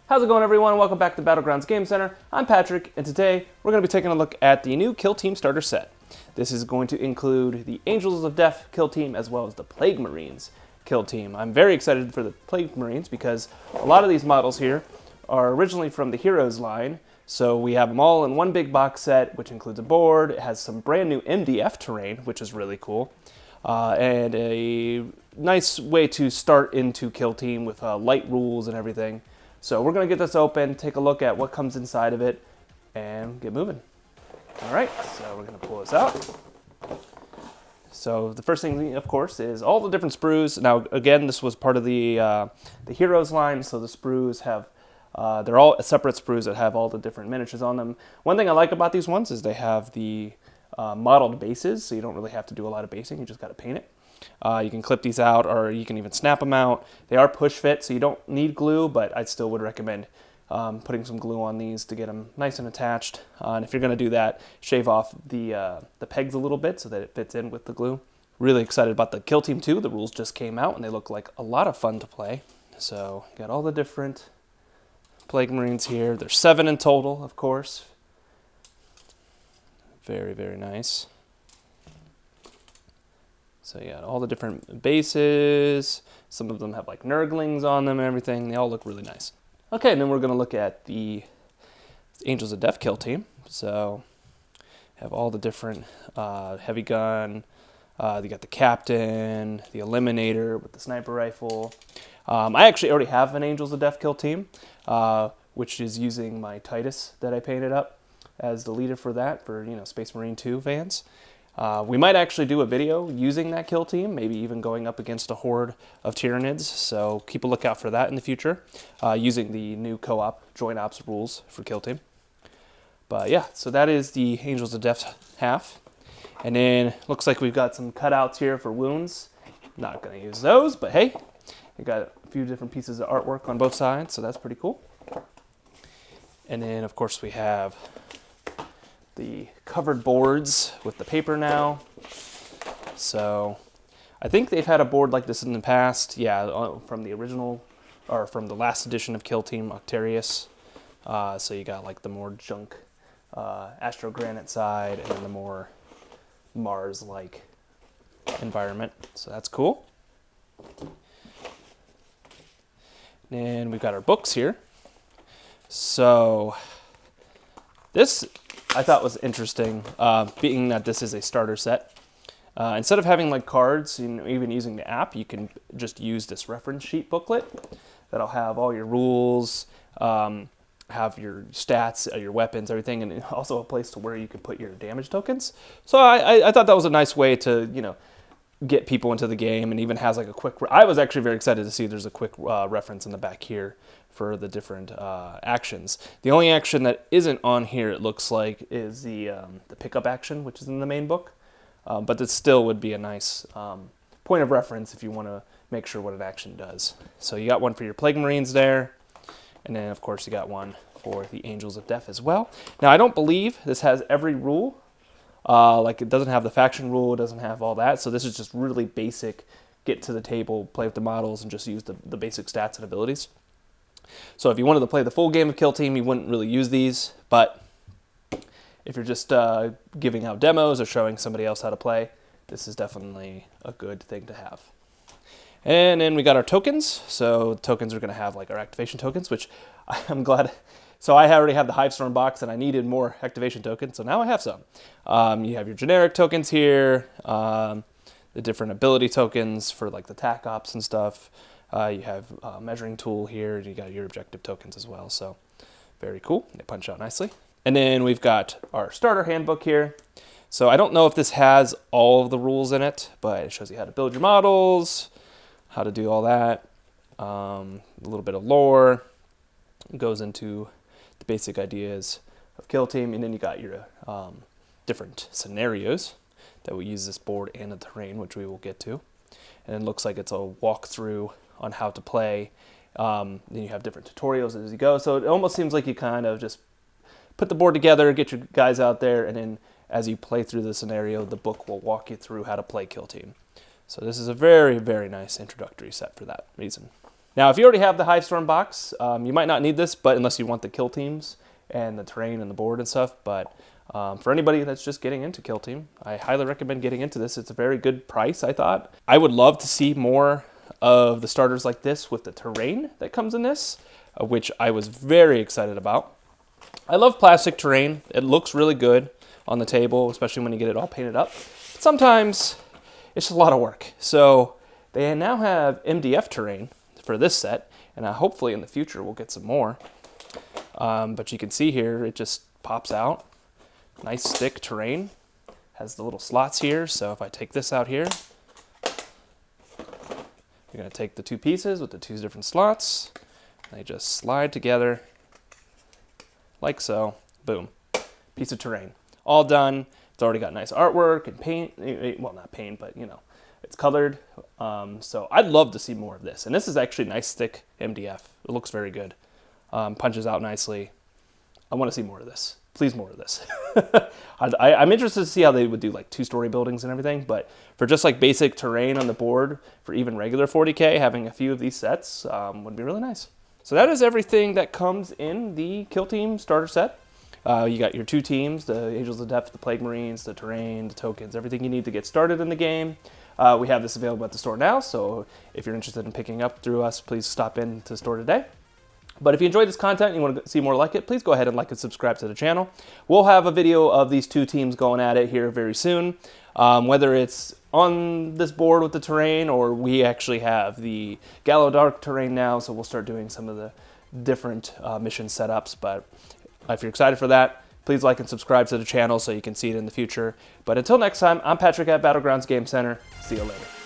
How's it going, everyone? Welcome back to Battlegrounds Game Center. I'm Patrick, and today we're going to be taking a look at the new Kill Team starter set. This is going to include the Angels of Death Kill Team as well as the Plague Marines Kill Team. I'm very excited for the Plague Marines because a lot of these models here are originally from the Heroes line, so we have them all in one big box set, which includes a board. It has some brand new MDF terrain, which is really cool, and a nice way to start into Kill Team with light rules and everything. So we're going to get this open, take a look at what comes inside of it, and get moving. All right, so we're going to pull this out. So the first thing, of course, is all the different sprues. Now, again, this was part of the Heroes line, so the sprues have, they're all separate sprues that have all the different miniatures on them. One thing I like about these ones is they have the modeled bases, so you don't really have to do a lot of basing, you just got to paint it. You can clip these out, or you can even snap them out. They are push fit, so you don't need glue, but I still would recommend putting some glue on these to get them nice and attached. And if you're going to do that, shave off the pegs a little bit so that it fits in with the glue. Really excited about the Kill Team 2. The rules just came out, and they look like a lot of fun to play. So, got all the different Plague Marines here. There's 7 in total, of course. Very, very nice. So yeah, all the different bases. Some of them have like Nurglings on them and everything. They all look really nice. Okay, and then we're going to look at the Angels of Death Kill Team. So have all the different heavy gun. You got the Captain, the Eliminator with the sniper rifle. I actually already have an Angels of Death Kill Team, which is using my Titus that I painted up as the leader for that, for Space Marine 2 fans. We might actually do a video using that kill team, maybe even going up against a horde of Tyranids, so keep a lookout for that in the future, using the new co-op joint ops rules for kill team. But yeah, so that is the Angels of Death half. And then looks like we've got some cutouts here for wounds. Not going to use those, but hey, we got a few different pieces of artwork on both sides, so that's pretty cool. And then of course we have the covered boards with the paper now. So I think they've had a board like this in the past. Yeah, from the original, or from the last edition of Kill Team Octarius. So you got like the more junk Astro Granite side and then the more Mars-like environment. So that's cool. And we've got our books here. So this I thought was interesting, being that this is a starter set. Instead of having like cards, even using the app, you can just use this reference sheet booklet that'll have all your rules, have your stats, your weapons, everything, and also a place to where you can put your damage tokens. So I thought that was a nice way to get people into the game, and even has like a quick. I was actually very excited to see there's a quick reference in the back here for the different actions. The only action that isn't on here, it looks like, is the pickup action, which is in the main book. But it still would be a nice point of reference if you want to make sure what an action does. So you got one for your Plague Marines there, and then of course you got one for the Angels of Death as well. Now I don't believe this has every rule. Like it doesn't have the faction rule, it doesn't have all that. So this is just really basic, get to the table, play with the models, and just use the basic stats and abilities. So if you wanted to play the full game of Kill Team, you wouldn't really use these, but if you're just giving out demos or showing somebody else how to play, this is definitely a good thing to have. And then we got our tokens. So tokens are going to have like our activation tokens, which I'm glad. So I already have the Hivestorm box, and I needed more activation tokens, so now I have some. You have your generic tokens here, the different ability tokens for like the TAC ops and stuff. You have a measuring tool here, and you got your objective tokens as well, so very cool. They punch out nicely. And then we've got our starter handbook here. So I don't know if this has all of the rules in it, but it shows you how to build your models, how to do all that, a little bit of lore. It goes into the basic ideas of Kill Team, and then you got your different scenarios that will use this board and the terrain, which we will get to. And it looks like it's a walkthrough on how to play. Then you have different tutorials as you go. So it almost seems like you kind of just put the board together, get your guys out there, and then as you play through the scenario, the book will walk you through how to play Kill Team. So this is a very, very nice introductory set for that reason. Now, if you already have the Hive Storm box, you might not need this, but unless you want the kill teams and the terrain and the board and stuff. But for anybody that's just getting into Kill Team, I highly recommend getting into this. It's a very good price, I thought. I would love to see more of the starters like this with the terrain that comes in this, which I was very excited about. I love plastic terrain. It looks really good on the table, especially when you get it all painted up. But sometimes it's a lot of work. So they now have MDF terrain for this set, and hopefully in the future we'll get some more. But you can see here, it just pops out. Nice thick terrain. Has the little slots here, so if I take this out here, you're going to take the two pieces with the two different slots. They just slide together like so. Boom. Piece of terrain. All done. It's already got nice artwork and paint. Well, not paint, but it's colored. So I'd love to see more of this. And this is actually nice thick MDF. It looks very good. Punches out nicely. I want to see more of this. Please, more of this. I'm interested to see how they would do like 2-story buildings and everything, but for just like basic terrain on the board for even regular 40K, having a few of these sets would be really nice. So that is everything that comes in the Kill Team starter set. You got your 2 teams, the Angels of Depth, the Plague Marines, the terrain, the tokens, everything you need to get started in the game. We have this available at the store now, so if you're interested in picking up through us, please stop in to the store today. But if you enjoyed this content and you want to see more like it, please go ahead and like and subscribe to the channel. We'll have a video of these 2 teams going at it here very soon. Whether it's on this board with the terrain, or we actually have the Gallo Dark terrain now, so we'll start doing some of the different mission setups. But if you're excited for that, please like and subscribe to the channel so you can see it in the future. But until next time, I'm Patrick at Battlegrounds Game Center. See you later.